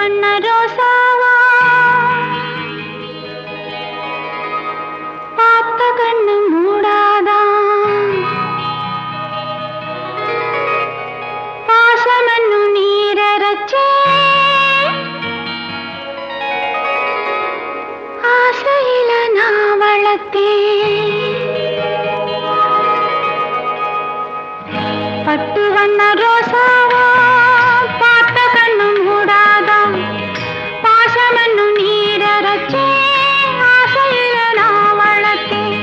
வண்ண ரோசாவா பார்த்த கண்ணு மூடாதான் பாசமன்னு நீரச்சே ஆசையில நான் வளர்த்தேன் பட்டு வண்ண ரோசாவா பார்த்த கண்ணு மூடாதான் பாசமன்னு நீரச்சே ஆசையில நான் வளர்த்தேன்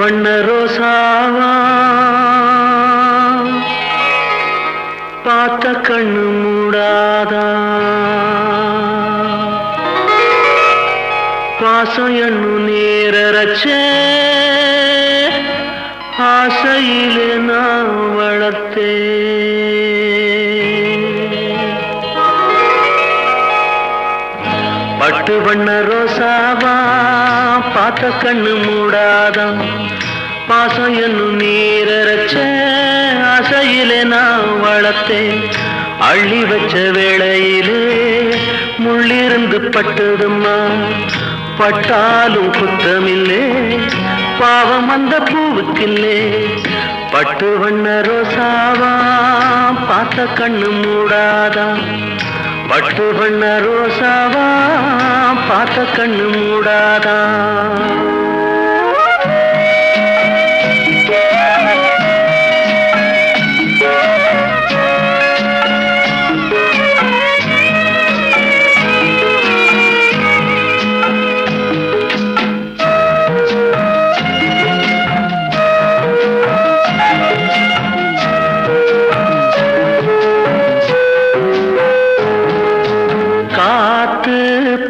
வண்ண ரோசாவா பார்த்த கண்ணு மூடாதா பாசம் எண்ணு நேரச்சே ஆசையிலே நான் வளர்த்தே பட்டு வண்ண ரோசாவா பார்த்த கண்ணு மூடாதான் பாசம் என்னும் நீரச்ச ஆசையிலே நான் வளர்த்தேன் அள்ளி வச்ச வேளையிலே முள்ளிருந்து பட்டதும்மா பட்டாலும் குத்தமில்லே பாவம் அந்த பூவுக்கில்லே பட்டு வண்ண ரோசாவா பார்த்த கண்ணு மூடாதான் பட்டு வண்ண ரோசாவா பார்த்த கண்ணு மூடாதா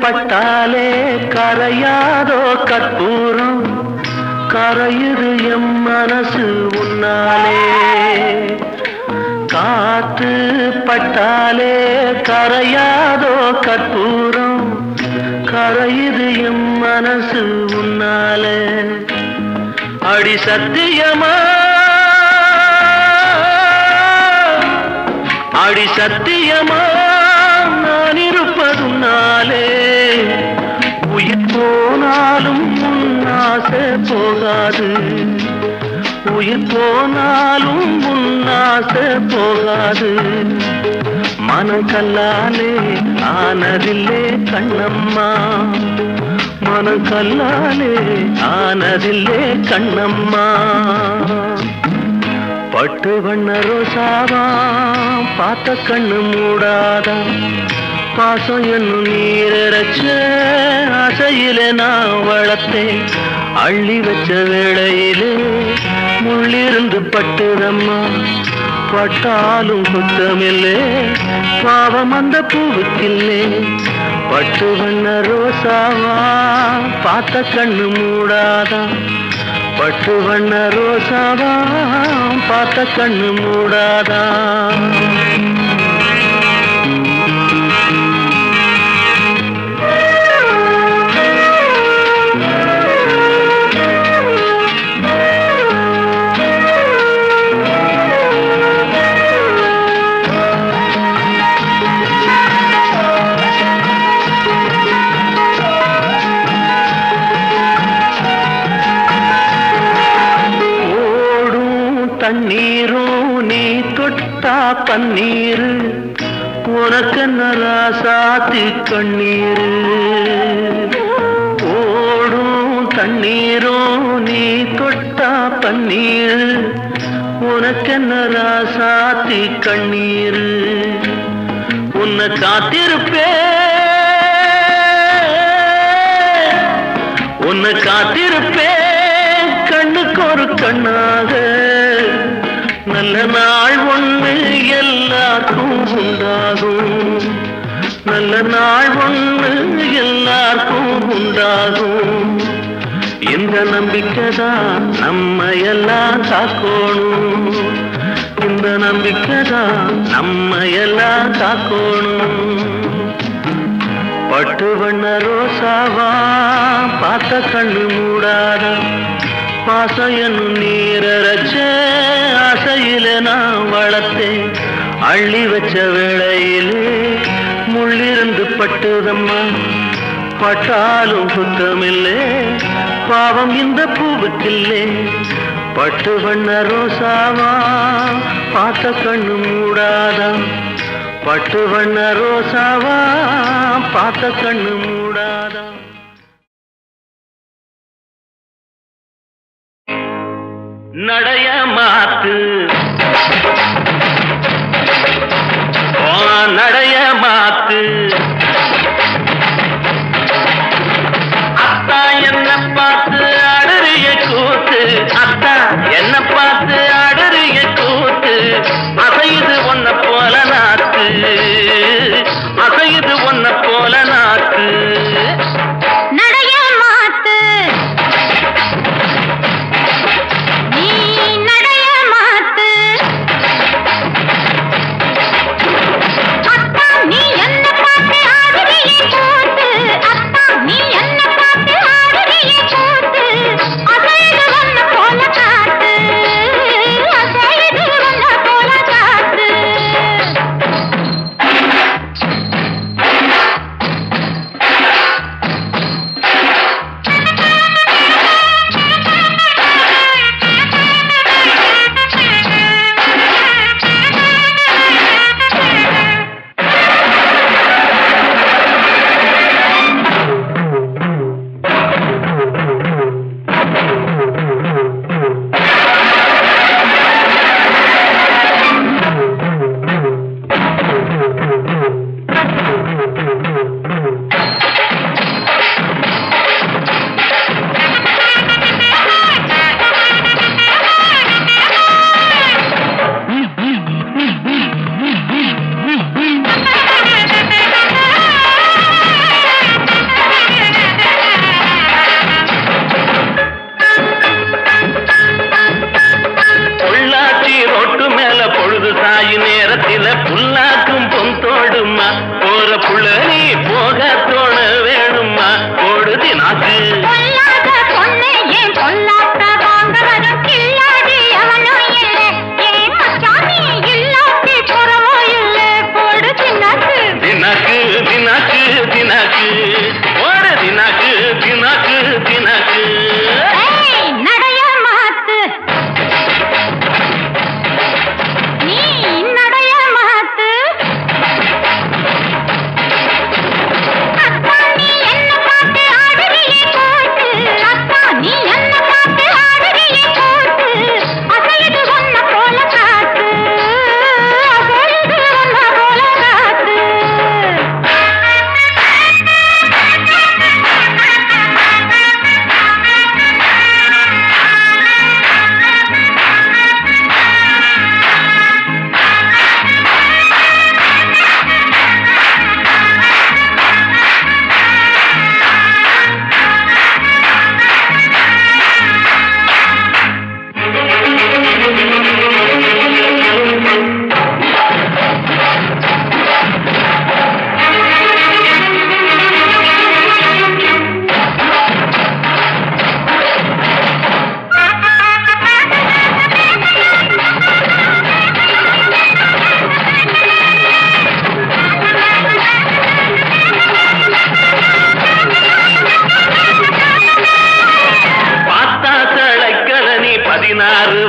பட்டாலே கரையாதோ கற்பூரம் கரையுது எம் மனசு உன்னாலே காத்து பட்டாலே கரையாதோ கற்பூரம் கரையுது எம் மனசு உன்னாலே அடி சத்தியமா அடி சத்தியமா நான் இருப்பதுனாலே உயிர் போனாலும் உன்னாசை போகாது உயிர் போனாலும் உன்னாசை போகாது மனம் கல்லாலே ஆனதில்லே கண்ணம்மா மனம் கல்லாலே ஆனதில்லே கண்ணம்மா பட்டு வண்ண ரோசாவா பார்த்த கண்ணு மூடாதா பாசம் என்னும் நீரச்ச ஆசையிலே நான் வளர்த்தேன் அள்ளி வச்ச வேளையிலே முள்ளிருந்து பட்டுதம்மா பட்டாலும் குத்தமில்லே பாவம் அந்த பூவுக்கில்லே பட்டு வண்ண ரோசாவா பார்த்த கண்ணு மூடாதா பட்டு வண்ண ரோசாவா பார்த்த கண்ணு மூடாதா தண்ணீரும் நீ தொட்டா பன்னீர் உனக்கு நராசாத்தி கண்ணீர் ஓடும் தண்ணீரும் நீ தொட்டா பன்னீர் உனக்கு நராசாத்தி கண்ணீர் உன்னை காத்திருப்பே உன்னை காத்திருப்பே கண்ணுக்கு ஒரு கண்ணாக நல்ல நாள் ஒன்று எல்லாருக்கும் உண்டாகும் நல்ல நாள் ஒன்று எல்லாருக்கும் உண்டாகும் இந்த நம்பிக்கைதான் நம்ம எல்லாம் காக்கணும் இந்த நம்பிக்கைதான் நம்ம எல்லாம் காக்கணும் பட்டு வண்ண ரோசாவா பார்த்த கண்ணு மூடாதா பாசம் என்னும் நீரச்ச ஆசையில நான் வளர்த்தேன் அள்ளி வச்ச வேளையிலே முள்ளிருந்து பட்டுதம்மா பட்டாலும் குத்தமில்லே பாவம் இந்த பூவுக்கில்லே பட்டு வண்ண ரோசாவா பார்த்த கண்ணு மூடாதா பட்டு வண்ண ரோசாவா பார்த்த கண்ணு மூடாதா நடைய மாத்து நடைய மாத்து அத்தா என்ன பார்த்து அடறிய கூத்து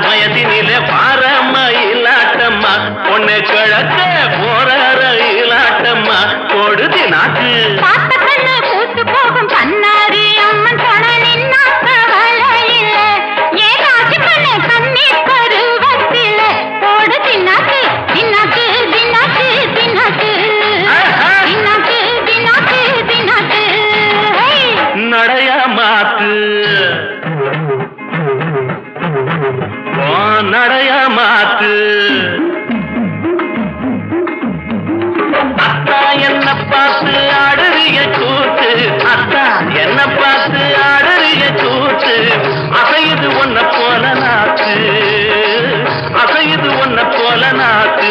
வயதினிலே பாரமயிலாட்டம்மா பொண்ணு கிழக்க போற ரயிலாட்டம்மா கொடுதி நாக்கு பூத்து போகும் கண்ணாரி அம்மன் போன நின்னா கவலையில்ல ஏதாச்சு கண்ணு கண்ணீர் கருவத்தில போடு தின்னாக்கு தின்னாக்கு தின்னாக்கு தின்னாக்கு தின்னாக்கு தின்னாக்கு தின்னாக்கு நடைய மாத்து நடைய மாத்து அத்தா என்ன பார்த்து ஆடுறிய கூத்து அத்தா என்ன பார்த்து ஆடுறிய கூத்து அசையுது ஒன்ன போல நாக்கு அசையுது ஒன்ன போல நாக்கு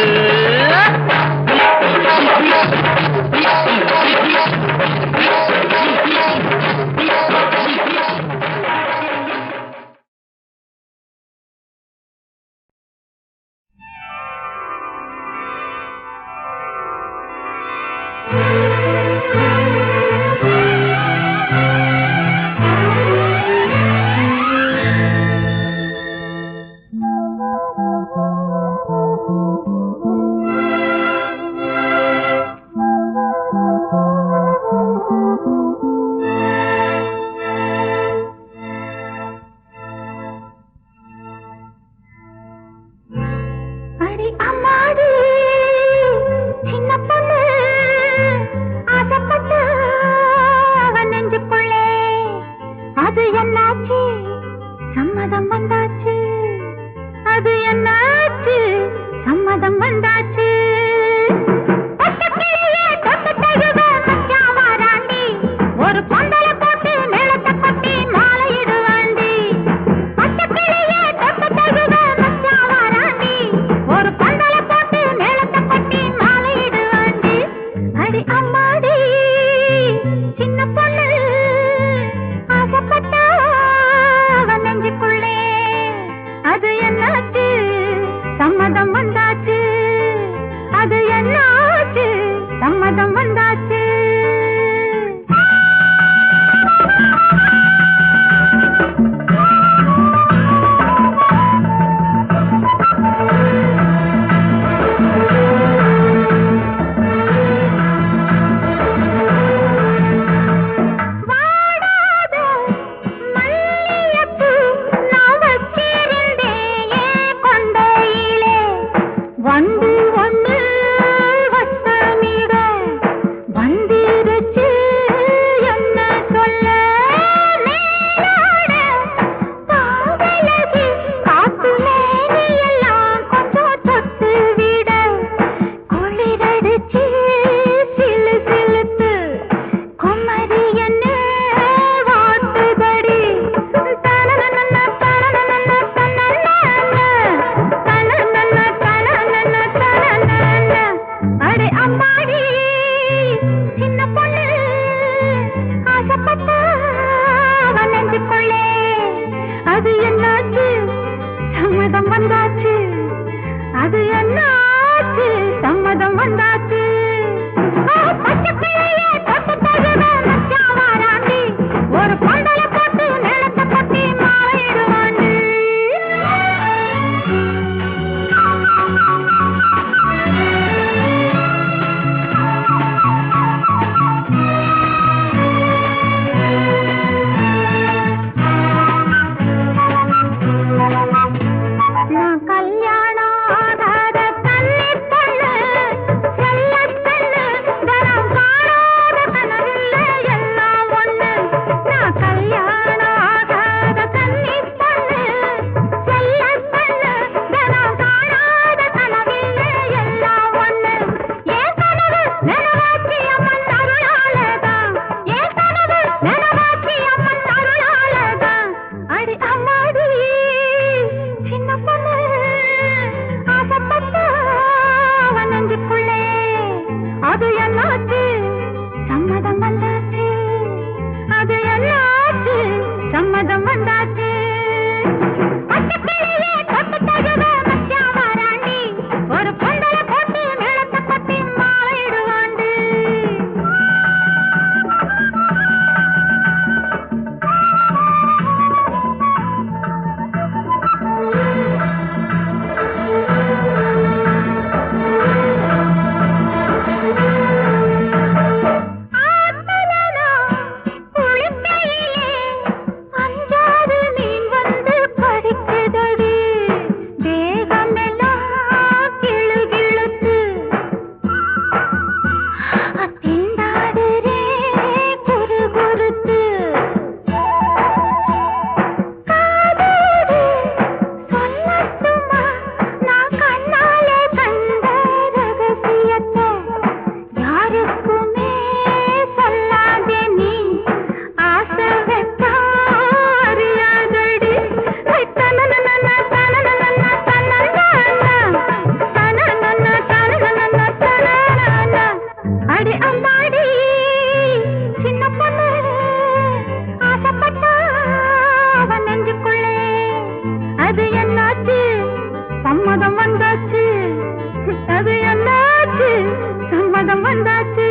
என்னாச்சு சம்மதம் வந்தாச்சு அது என்னாச்சு சம்மதம் வந்தாச்சு